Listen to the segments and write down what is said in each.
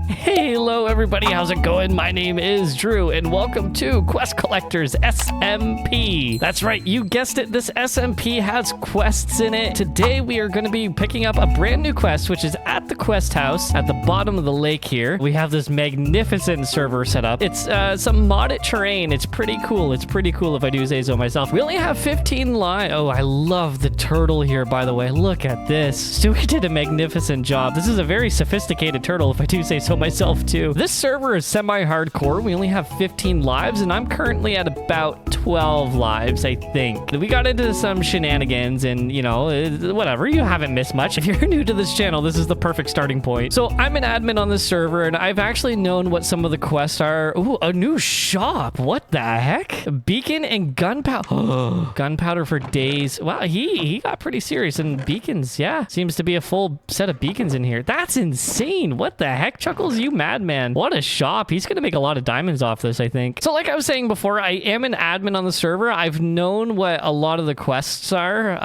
Hello everybody, how's it going? My name is Drew and welcome to Quest Collectors SMP. That's right, you guessed it, this SMP has quests in it. Today we are going to be picking up a brand new quest, which is at the quest house at the bottom of the lake here. We have this magnificent server set up. It's some modded terrain. It's pretty cool. It's pretty cool if I do say so myself. We only have 15 lives. Oh, I love the turtle here, by the way. Look at this. Stewie did a magnificent job. This is a very sophisticated turtle if I do say so myself too. This server is semi-hardcore. We only have 15 lives and I'm currently at about 12 lives, I think. We got into some shenanigans and, you know, whatever. You haven't missed much. If you're new to this channel, this is the perfect starting point. So I'm an admin on this server and I've actually known what some of the quests are. Ooh, a new shop. What the heck? Beacon and gunpowder. Gunpowder for days. Wow, he got pretty serious. And beacons, yeah. Seems to be a full set of beacons in here. That's insane. What the heck, Chuckles? You madman. What a shop. He's going to make a lot of diamonds off this, I think. So like I was saying before, I am an admin on the server. I've known what a lot of the quests are.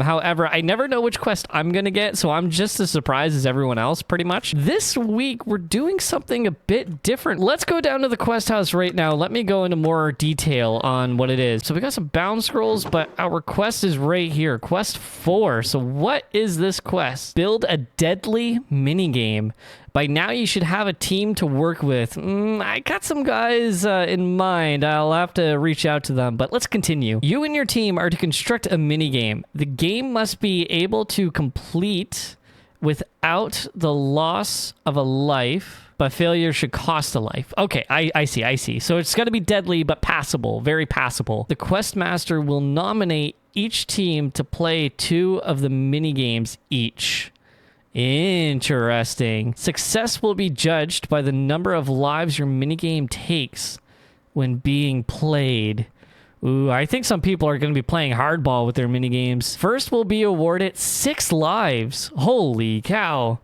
However, I never know which quest I'm going to get, so I'm just as surprised as everyone else, pretty much. This week, we're doing something a bit different. Let's go down to the quest house right now. Let me go into more detail on what it is. So we got some bound scrolls, but our quest is right here. Quest 4. So what is this quest? Build a deadly minigame. By now, you should have a team to work with. I got some guys in mind. I'll have to reach out to them, but let's continue. You and your team are to construct a minigame. The game must be able to complete without the loss of a life, but failure should cost a life. Okay, I see. So it's got to be deadly, but passable, very passable. The quest master will nominate each team to play 2 of the minigames each. Interesting. Success will be judged by the number of lives your minigame takes when being played. Ooh, I think some people are going to be playing hardball with their minigames. First will be awarded 6 lives. Holy cow.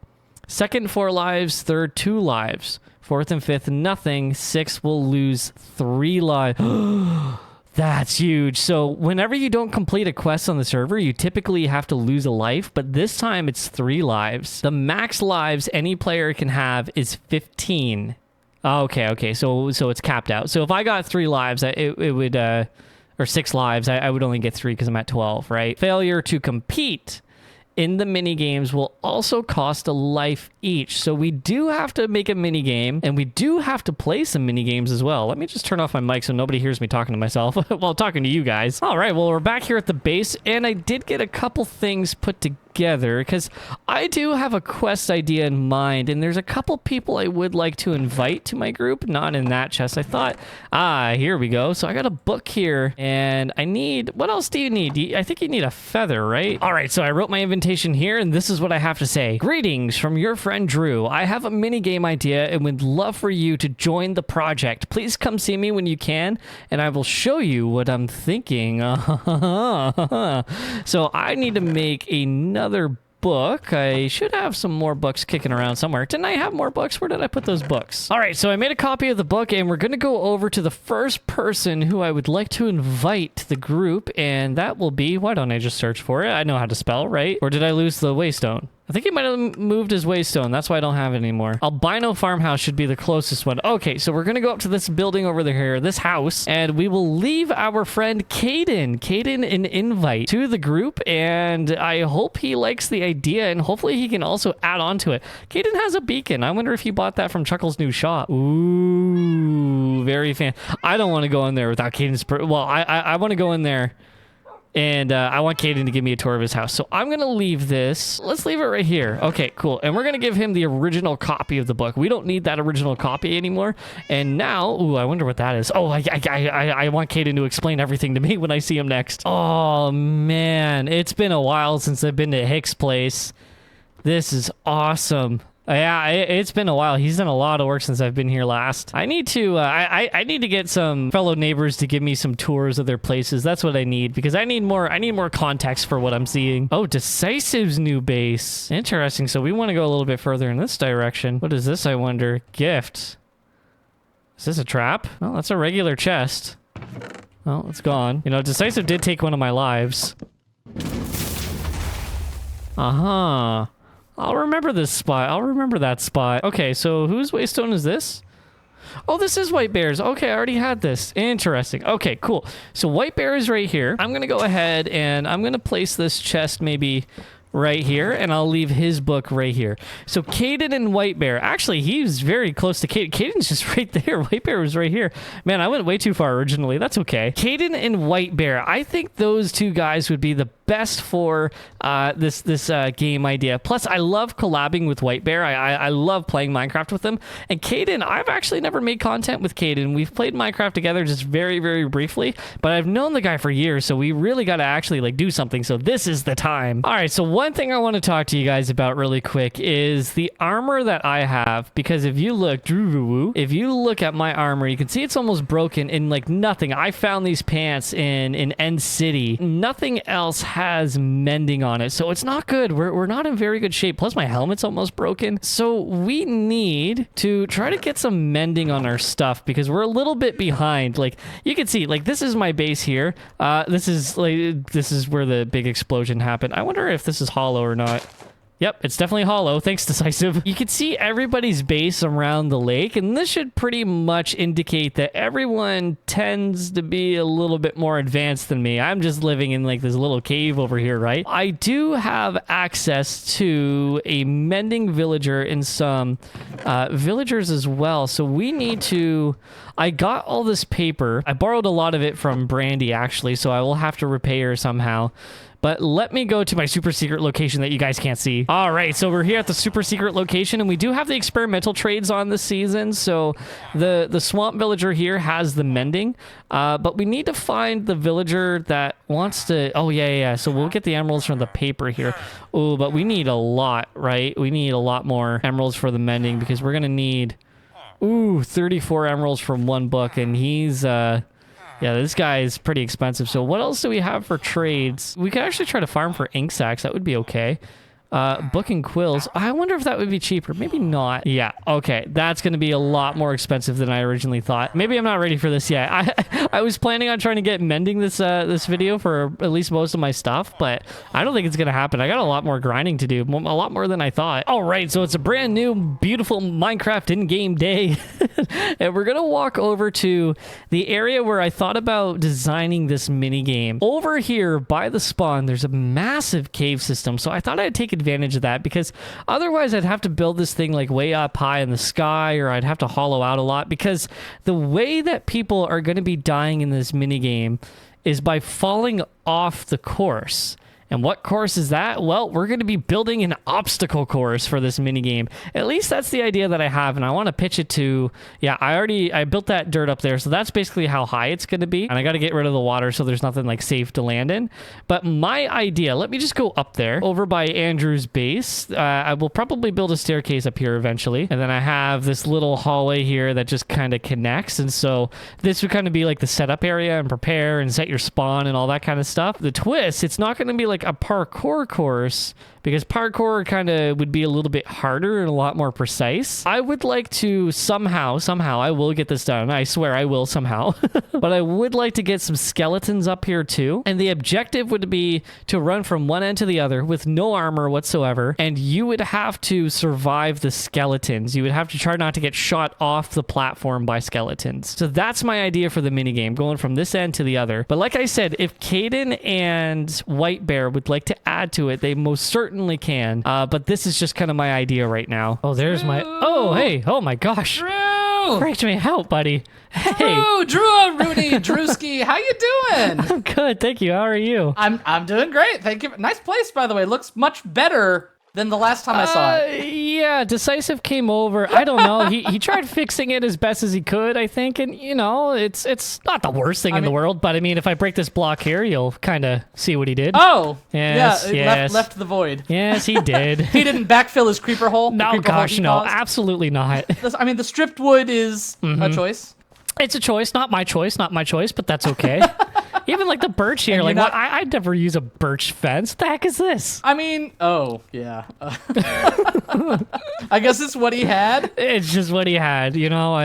Second, 4 lives. Third, 2 lives. Fourth and fifth, nothing. 6 will lose 3 lives. That's huge. So whenever you don't complete a quest on the server, you typically have to lose a life, but this time it's 3 lives. The max lives any player can have is 15. Okay. So it's capped out. So if I got 3 lives, it would, or 6 lives, I would only get 3 because I'm at 12, right? Failure to compete in the minigames will also cost a life each. So we do have to make a minigame, and we do have to play some minigames as well. Let me just turn off my mic so nobody hears me talking to myself while talking to you guys. All right, well, we're back here at the base, and I did get a couple things put together because I do have a quest idea in mind, and there's a couple people I would like to invite to my group. Not in that chest. I thought, here we go. So I got a book here, and I need, what else do you need? I think you need a feather, right? All right, so I wrote my invitation here, and this is what I have to say. Greetings from your friend Drew. I have a minigame idea and would love for you to join the project. Please come see me when you can, and I will show you what I'm thinking. So I need to make another book. I should have some more books kicking around somewhere. Didn't I have more books? Where did I put those books? All right, so I made a copy of the book, and we're going to go over to the first person who I would like to invite to the group, and that will be, why don't I just search for it? I know how to spell, right? Or did I lose the waystone? I think he might have moved his waystone. That's why I don't have it anymore. Albino Farmhouse should be the closest one. Okay, so we're going to go up to this building over there, this house, and we will leave our friend Kaden an invite to the group, and I hope he likes the idea, and hopefully he can also add on to it. Kaden has a beacon. I wonder if he bought that from Chuckles' new shop. Ooh, very fan. I don't want to go in there without Kaden's... Well, I want to go in there. And I want Kaden to give me a tour of his house. So I'm going to leave this. Let's leave it right here. Okay, cool. And we're going to give him the original copy of the book. We don't need that original copy anymore. And now, ooh, I wonder what that is. Oh, I want Kaden to explain everything to me when I see him next. Oh, man. It's been a while since I've been to Hick's place. This is awesome. Yeah, it's been a while. He's done a lot of work since I've been here last. I need to I need to get some fellow neighbors to give me some tours of their places. That's what I need, because I need more context for what I'm seeing. Oh, Decisive's new base. Interesting. So we want to go a little bit further in this direction. What is this, I wonder? Gift. Is this a trap? Oh, that's a regular chest. Oh, it's gone. You know, Decisive did take one of my lives. Uh-huh. I'll remember this spot. I'll remember that spot. Okay, so whose waystone is this? Oh, this is Whitebear's. Okay, I already had this. Interesting. Okay, cool. So Whitebear is right here. I'm going to go ahead and I'm going to place this chest maybe right here, and I'll leave his book right here. So Kaden and Whitebear. Actually, he's very close to Kaden. Kaden's just right there. Whitebear was right here. Man, I went way too far originally. That's okay. Kaden and Whitebear. I think those two guys would be the best for this game idea. Plus, I love collabing with Whitebear. I love playing Minecraft with him. And Kaden, I've actually never made content with Kaden. We've played Minecraft together just very, very briefly, but I've known the guy for years, so we really got to actually like do something. So this is the time. All right, so one thing I want to talk to you guys about really quick is the armor that I have, because if you look at my armor, you can see it's almost broken in like nothing. I found these pants in End City. Nothing else has mending on it, so it's not good. We're not in very good shape. Plus my helmet's almost broken, so we need to try to get some mending on our stuff because we're a little bit behind. Like you can see, like this is my base here. This is where the big explosion happened. I wonder if this is hollow or not. Yep, it's definitely hollow. Thanks, Decisive. You can see everybody's base around the lake, and this should pretty much indicate that everyone tends to be a little bit more advanced than me. I'm just living in like this little cave over here, right? I do have access to a mending villager and some villagers as well, so we need to... I got all this paper. I borrowed a lot of it from Brandy, actually, so I will have to repay her somehow. But let me go to my super secret location that you guys can't see. All right, so we're here at the super secret location, and we do have the experimental trades on this season. So the swamp villager here has the mending, but we need to find the villager that wants to... Oh, yeah. So we'll get the emeralds from the paper here. Oh, but we need a lot, right? We need a lot more emeralds for the mending because we're going to need... Ooh, 34 emeralds from one book, and he's... Yeah, this guy is pretty expensive. So what else do we have for trades? We could actually try to farm for ink sacks. That would be okay. Book and quills. I wonder if that would be cheaper. Maybe not. Yeah, okay. That's going to be a lot more expensive than I originally thought. Maybe I'm not ready for this yet. I was planning on trying to get mending this video for at least most of my stuff, but I don't think it's going to happen. I got a lot more grinding to do. A lot more than I thought. All right, so it's a brand new, beautiful Minecraft in-game day. And we're going to walk over to the area where I thought about designing this mini game. Over here by the spawn, there's a massive cave system, so I thought I'd take advantage of that because otherwise I'd have to build this thing like way up high in the sky, or I'd have to hollow out a lot, because the way that people are going to be dying in this mini game is by falling off the course. And what course is that? Well, we're going to be building an obstacle course for this mini game. At least that's the idea that I have, and I want to pitch it to... Yeah, I built that dirt up there, so that's basically how high it's going to be. And I got to get rid of the water so there's nothing like safe to land in. But my idea, let me just go up there, over by Andrew's base. I will probably build a staircase up here eventually. And then I have this little hallway here that just kind of connects. And so this would kind of be like the setup area and prepare and set your spawn and all that kind of stuff. The twist, it's not going to be like a parkour course, because parkour kind of would be a little bit harder and a lot more precise. I would like to somehow, I will get this done. I swear I will somehow. But I would like to get some skeletons up here too. And the objective would be to run from one end to the other with no armor whatsoever. And you would have to survive the skeletons. You would have to try not to get shot off the platform by skeletons. So that's my idea for the minigame, going from this end to the other. But like I said, if Kaden and Whitebear would like to add to it, they most certainly can, but this is just kind of my idea right now. Oh, there's my... Oh, hey. Oh, my gosh. Drew! Break me out, buddy. Hey. Rudy, Drewski, how you doing? I'm good, thank you. How are you? I'm doing great, thank you. Nice place, by the way. Looks much better than the last time I saw it. Yeah, Decisive came over. I don't know. He tried fixing it as best as he could, I think. And, you know, it's not the worst thing in the world. But, I mean, if I break this block here, you'll kind of see what he did. Oh, yes, yeah, yes. left the void. Yes, he did. He didn't backfill his creeper hole? No, gosh, no. Absolutely not. I mean, the stripped wood is a choice. It's a choice. Not my choice, but that's okay. Even like the birch here, like I'd never use a birch fence. What the heck is this? I mean, oh, yeah. I guess it's what he had. It's just what he had, you know.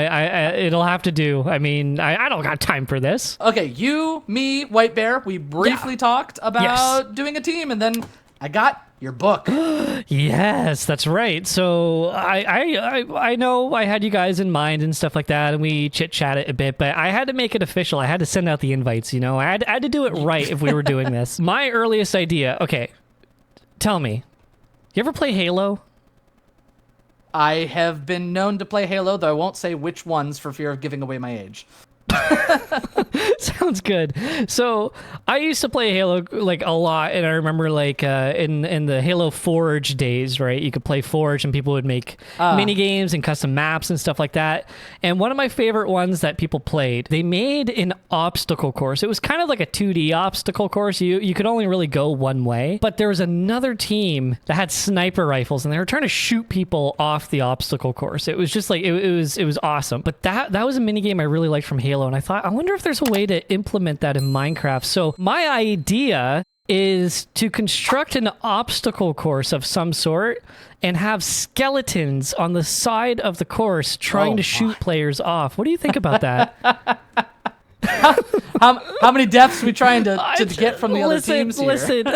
It'll have to do. I mean, I don't got time for this. Okay, you, me, Whitebear, we briefly talked about doing a team, and then I got your book. Yes, that's right. So I know I had you guys in mind and stuff like that, and we chit-chatted a bit, but I had to make it official. I had to send out the invites, you know? I had to do it right if we were doing this. My earliest idea, okay, tell me, you ever play Halo? I have been known to play Halo, though I won't say which ones for fear of giving away my age. Sounds good. So I used to play Halo like a lot, and I remember like in the Halo Forge days, right? You could play Forge, and people would make mini games and custom maps and stuff like that. And one of my favorite ones that people played, they made an obstacle course. It was kind of like a 2D obstacle course. You could only really go one way, but there was another team that had sniper rifles, and they were trying to shoot people off the obstacle course. It was just like it was awesome. But that was a mini game I really liked from Halo. And I thought, I wonder if there's a way to implement that in Minecraft. So my idea is to construct an obstacle course of some sort and have skeletons on the side of the course trying to shoot players off. What do you think about that? How many deaths are we trying to get from the other teams here? Listen,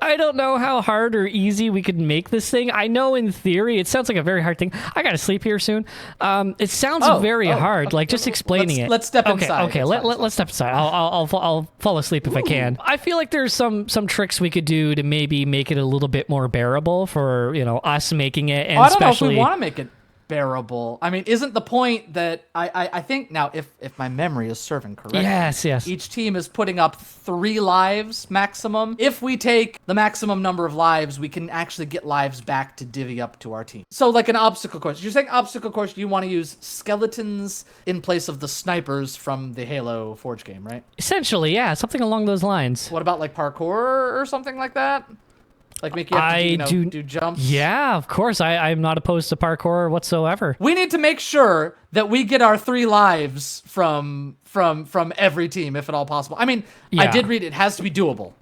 I don't know how hard or easy we could make this thing. I know in theory it sounds like a very hard thing. I gotta sleep here soon. It sounds very hard, like just explaining it. Let's step inside. Okay, let's step aside. I'll fall asleep if I can. I feel like there's some tricks we could do to maybe make it a little bit more bearable for, you know, us making it, and I don't know if especially we want to make it bearable. I mean, isn't the point that I think now, if my memory is serving correctly, yes, each team is putting up 3 lives maximum. If we take the maximum number of lives, we can actually get lives back to divvy up to our team. So like an obstacle course. You're saying obstacle course, you want to use skeletons in place of the snipers from the Halo Forge game, right? Essentially, yeah, something along those lines. What about like parkour or something like that? Like make you have to do jumps? Yeah, of course. I'm not opposed to parkour whatsoever. We need to make sure that we get our 3 lives from every team, if at all possible. I mean, I did read it has to be doable.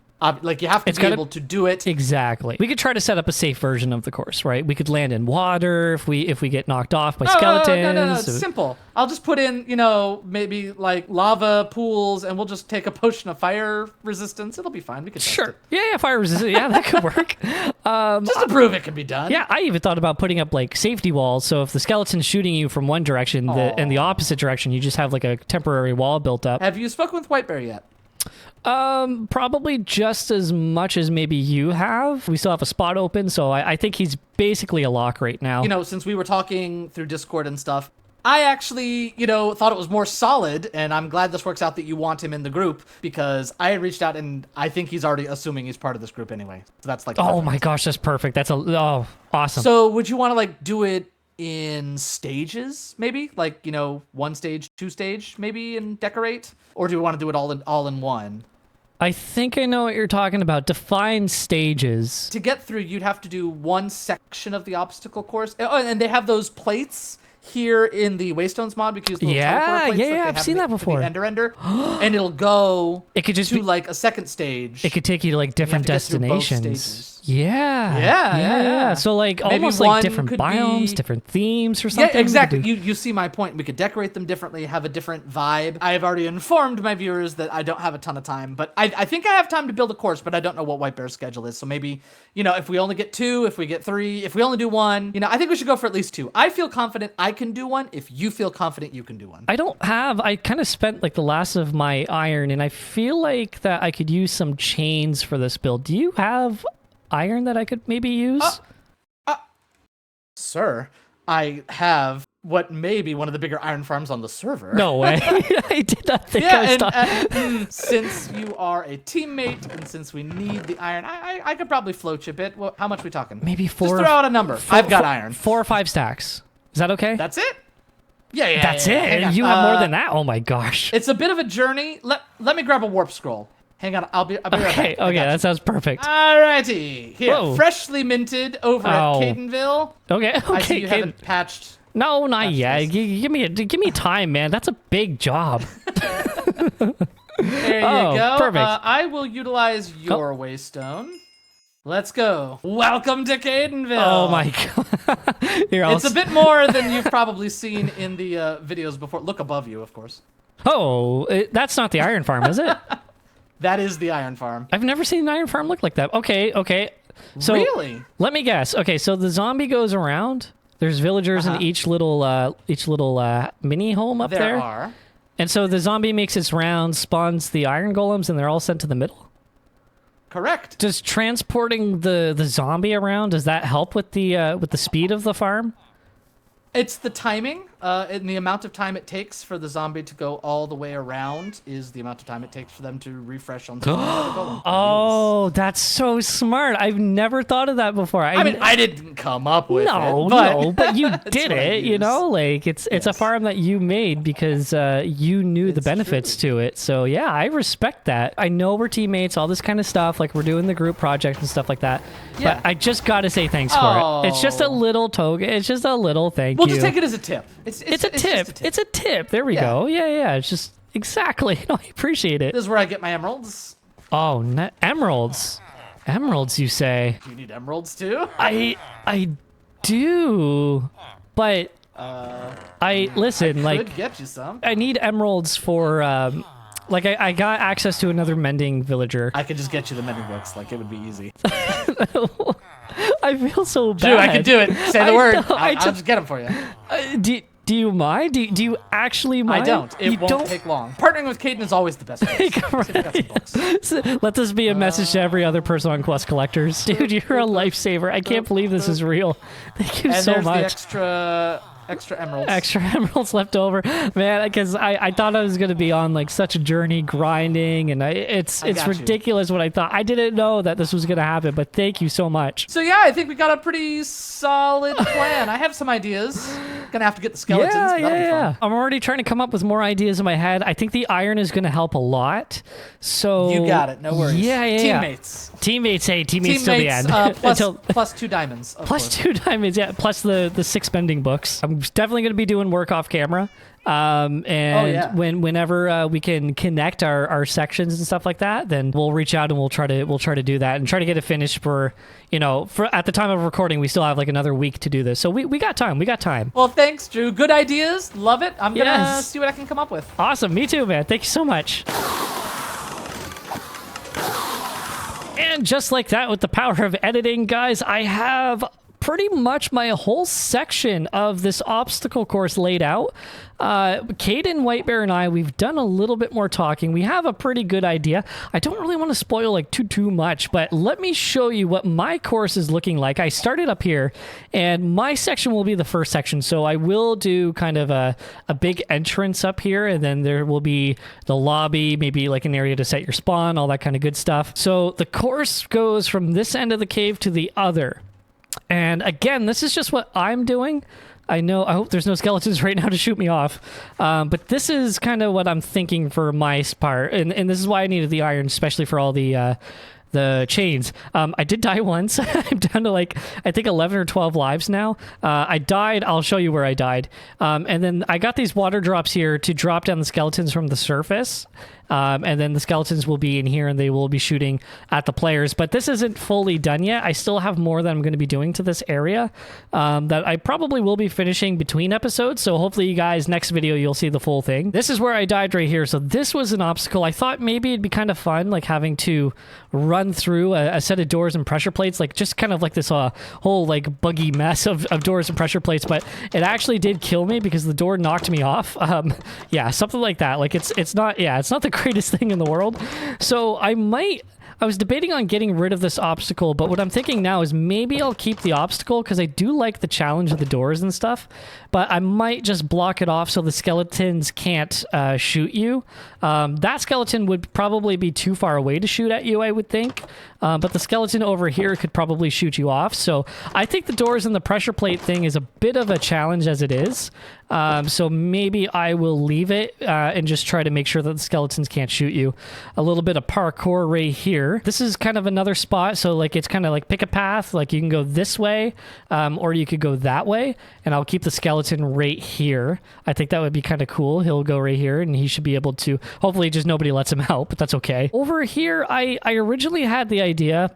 Like you have to be able to do it. Exactly. We could try to set up a safe version of the course, right? We could land in water if we get knocked off by skeletons. No. It's simple. I'll just put in, you know, maybe like lava pools, and we'll just take a potion of fire resistance. It'll be fine. We can test it. Yeah, fire resistance. Yeah, that could work. Just to prove it can be done. Yeah, I even thought about putting up like safety walls. So if the skeleton's shooting you from one direction and the opposite direction, you just have like a temporary wall built up. Have you spoken with Whitebear yet? Probably just as much as maybe you have. We still have a spot open, so I think he's basically a lock right now. You know, since we were talking through Discord and stuff, I actually, you know, thought it was more solid, and I'm glad this works out that you want him in the group, because I had reached out, and I think he's already assuming he's part of this group anyway. So that's like... Oh my gosh, that's perfect. That's awesome. So would you want to, like, do it in stages, maybe? Like, you know, 1 stage, 2 stage, maybe, and decorate? Or do we want to do it all in one? I think I know what you're talking about. Define stages. To get through, you'd have to do 1 section of the obstacle course. Oh, and they have those plates here in the Waystones mod, because the I've seen that before. The Ender, and it'll go. It could just to be like a second stage. It could take you to like different destinations. Yeah. So like maybe almost like different biomes, different themes or something. Yeah, exactly. You see my point. We could decorate them differently, have a different vibe. I have already informed my viewers that I don't have a ton of time, but I think I have time to build a course, but I don't know what Whitebear's schedule is. So maybe, you know, if we only get 2, if we get 3, if we only do 1, you know, I think we should go for at least 2. I feel confident I can do 1. If you feel confident you can do 1. I kind of spent like the last of my iron, and I feel like that I could use some chains for this build. Do you have iron that I could maybe use? Sir, I have what may be one of the bigger iron farms on the server. No way. I did not think I was since you are a teammate, and since we need the iron, I could probably float you a bit. How much are we talking? Maybe 4. Just throw out a number. I've got iron. 4 or 5 stacks. Is that okay? That's it? Yeah. That's it? You have more than that? Oh my gosh. It's a bit of a journey. Let me grab a warp scroll. Hang on, I'll be right back. Okay, that sounds perfect. Alrighty. Here, Whoa. Freshly minted over at Cadenville. Okay. I see you haven't patched. No, not yet. Give me time, man. That's a big job. There you go. Perfect. I will utilize your waystone. Let's go. Welcome to Cadenville. Oh my god. It's a bit more than you've probably seen in the videos before. Look above you, of course. Oh, that's not the iron farm, is it? That is the iron farm. I've never seen an iron farm look like that. Okay. So really? let me guess. Okay, so the zombie goes around. There's villagers in each little mini home up there. There are. And so the zombie makes its round, spawns the iron golems, and they're all sent to the middle. Correct. Does transporting the zombie around, does that help with the speed of the farm? It's the timing, and the amount of time it takes for the zombie to go all the way around is the amount of time it takes for them to refresh on the golem. Oh, that's so smart. I've never thought of that before. I mean, I didn't come up with it. But you did it, you know? Like, it's a farm that you made because you knew the benefits to it. So, yeah, I respect that. I know we're teammates, all this kind of stuff. Like, we're doing the group project and stuff like that. Yeah. But I just got to say thanks for it. It's just a little token. It's just a little thank you. We'll just take it as a tip. It's a tip. It's a tip. There we go. Yeah. It's just exactly. I appreciate it. This is where I get my emeralds. Oh, emeralds. Emeralds, you say? Do you need emeralds too? I do, but I listen. I could get you some. I need emeralds for like I got access to another mending villager. I could just get you the mending books. Like it would be easy. I feel so bad. Dude, I can do it. Say the word. I'll just just get them for you. Do you mind? Do you actually mind? I don't. It won't take long. Partnering with Kaden is always the best. Let this be a message to every other person on Quest Collectors. Dude, you're a lifesaver. I can't believe this is real. Thank you so much. The extra emeralds. Extra emeralds left over, man. Because I thought I was gonna be on like such a journey grinding, and it's ridiculous what I thought. I didn't know that this was gonna happen, but thank you so much. So yeah, I think we got a pretty solid plan. I have some ideas. Gonna have to get the skeletons. Yeah. I'm already trying to come up with more ideas in my head. I think the iron is gonna help a lot. So you got it. No worries. Yeah. Teammates. Hey, teammates till the end. Plus 2 diamonds. Plus 2 diamonds. Yeah. Plus the 6 bending books. I'm definitely going to be doing work off camera. Whenever we can connect our sections and stuff like that, then we'll reach out and we'll try to do that and try to get it finished for at the time of recording, we still have like another week to do this. So we got time. Well, thanks, Drew. Good ideas. Love it. I'm going to see what I can come up with. Awesome. Me too, man. Thank you so much. And just like that, with the power of editing, guys, I have pretty much my whole section of this obstacle course laid out. Kaden, Whitebear, and I, we've done a little bit more talking. We have a pretty good idea. I don't really want to spoil like too much, but let me show you what my course is looking like. I started up here, and my section will be the first section. So I will do kind of a big entrance up here, and then there will be the lobby, maybe like an area to set your spawn, all that kind of good stuff. So the course goes from this end of the cave to the other. And again, this is just what I'm doing. I hope there's no skeletons right now to shoot me off. But this is kind of what I'm thinking for my part. And this is why I needed the iron, especially for all the chains. I did die once. I'm down to like, I think 11 or 12 lives now. I died. I'll show you where I died. And then I got these water drops here to drop down the skeletons from the surface. And then the skeletons will be in here and they will be shooting at the players. But this isn't fully done yet. I still have more that I'm going to be doing to this area that I probably will be finishing between episodes. So hopefully you guys, next video, you'll see the full thing. This is where I died right here. So this was an obstacle. I thought maybe it'd be kind of fun, like having to run through a set of doors and pressure plates, like just kind of like this whole like buggy mess of doors and pressure plates. But it actually did kill me because the door knocked me off. Yeah, something like that. Like it's not the greatest thing in the world. So I was debating on getting rid of this obstacle, but what I'm thinking now is maybe I'll keep the obstacle because I do like the challenge of the doors and stuff, but I might just block it off so the skeletons can't shoot you. That skeleton would probably be too far away to shoot at you, I would think, but the skeleton over here could probably shoot you off. So I think the doors and the pressure plate thing is a bit of a challenge as it is. So maybe I will leave it and just try to make sure that the skeletons can't shoot you. A little bit of parkour right here. This is kind of another spot. So like it's kind of like pick a path. Like you can go this way or you could go that way. And I'll keep the skeleton right here. I think that would be kind of cool. He'll go right here and he should be able to, hopefully just nobody lets him out, but that's okay. Over here, I originally had the idea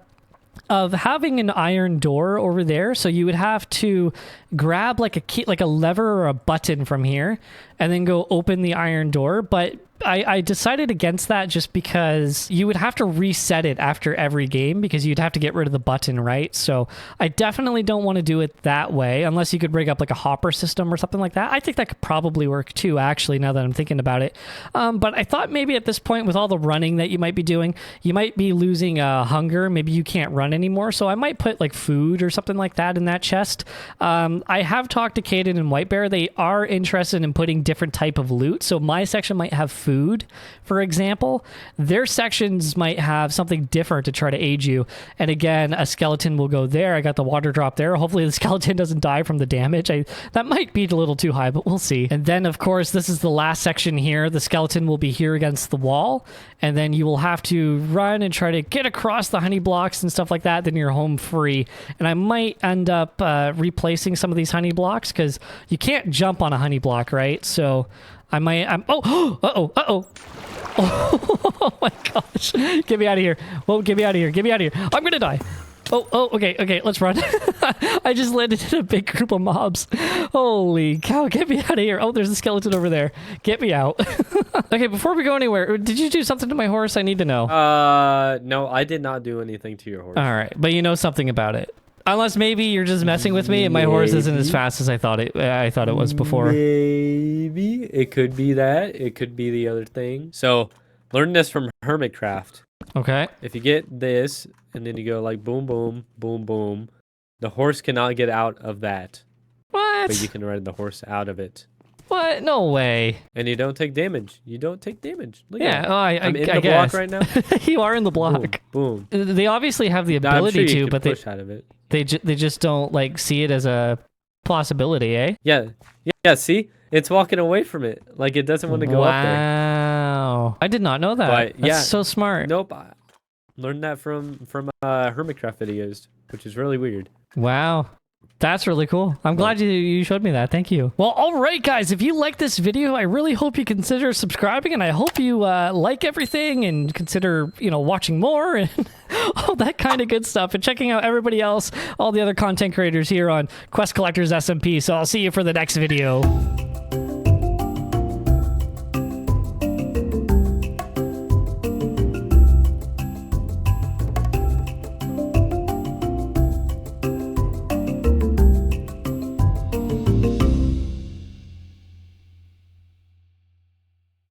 of having an iron door over there, so you would have to grab like a key, like a lever or a button from here and then go open the iron door. But I decided against that just because you would have to reset it after every game because you'd have to get rid of the button, right? So I definitely don't want to do it that way unless you could rig up like a hopper system or something like that. I think that could probably work too, actually, now that I'm thinking about it. But I thought maybe at this point with all the running that you might be doing, you might be losing hunger. Maybe you can't run anymore. So I might put like food or something like that in that chest. I have talked to Kaden and Whitebear. They are interested in putting different type of loot. So my section might have food, for example. Their sections might have something different to try to aid you. And again, a skeleton will go there. I got the water drop there. Hopefully the skeleton doesn't die from the damage. That might be a little too high, but we'll see. And then, of course, this is the last section here. The skeleton will be here against the wall. And then you will have to run and try to get across the honey blocks and stuff like that. Then you're home free. And I might end up replacing some of these honey blocks because you can't jump on a honey block, right? So I might... Oh my gosh. Get me out of here. Whoa, get me out of here. Get me out of here. I'm gonna die. Okay, let's run. I just landed in a big group of mobs. Holy cow, get me out of here. Oh, there's a skeleton over there. Get me out. Okay, before we go anywhere, did you do something to my horse? I need to know. No, I did not do anything to your horse. All right, but you know something about it. Unless maybe you're just messing with me and my horse isn't as fast as I thought it was before. Maybe. It could be that. It could be the other thing. So, learn this from Hermitcraft. Okay. If you get this, and then you go like boom, boom, boom, boom, the horse cannot get out of that. What? But you can ride the horse out of it. What? No way. And you don't take damage. You don't take damage. Look Yeah, at I'm in I the guess. block right now. You are in the block. Boom, boom. They obviously have the ability I'm sure you to, can but push out of it. they just don't like see it as a possibility, eh? Yeah, see? It's walking away from it. Like, it doesn't want to go up there. Wow. I did not know that. But, yeah, That's so smart. Nope. I learned that from Hermitcraft videos, which is really weird. Wow. That's really cool. I'm glad you showed me that. Thank you. Well, all right, guys. If you like this video, I really hope you consider subscribing, and I hope you like everything and consider, watching more and all that kind of good stuff, and checking out everybody else, all the other content creators here on Quest Collectors SMP. So I'll see you for the next video.